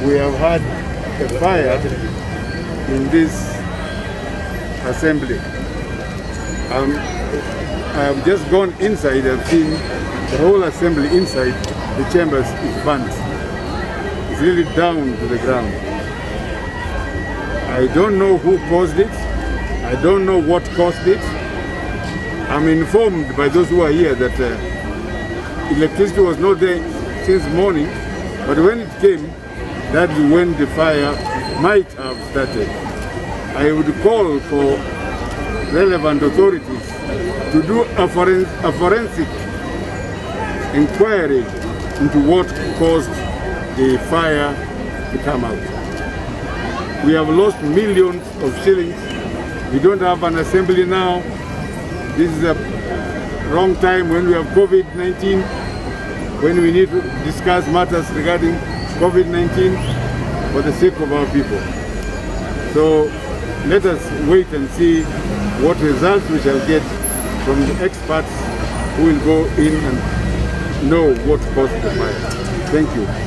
we have had a fire in this assembly. I have just gone inside. I've seen the whole assembly inside the chambers is burnt. It's really down to the ground. I don't know who caused it. I don't know what caused it. I'm informed by those who are here that electricity was not there since morning, but when it came, that's when the fire might have started. I would call for relevant authorities to do a forensic inquiry into what caused the fire to come out. We have lost millions of shillings. We don't have an assembly now. This is a wrong time when we have COVID-19, when we need to discuss matters regarding COVID-19 for the sake of our people. So let us wait and see what results we shall get from the experts who will go in and know what caused the fire. Thank you.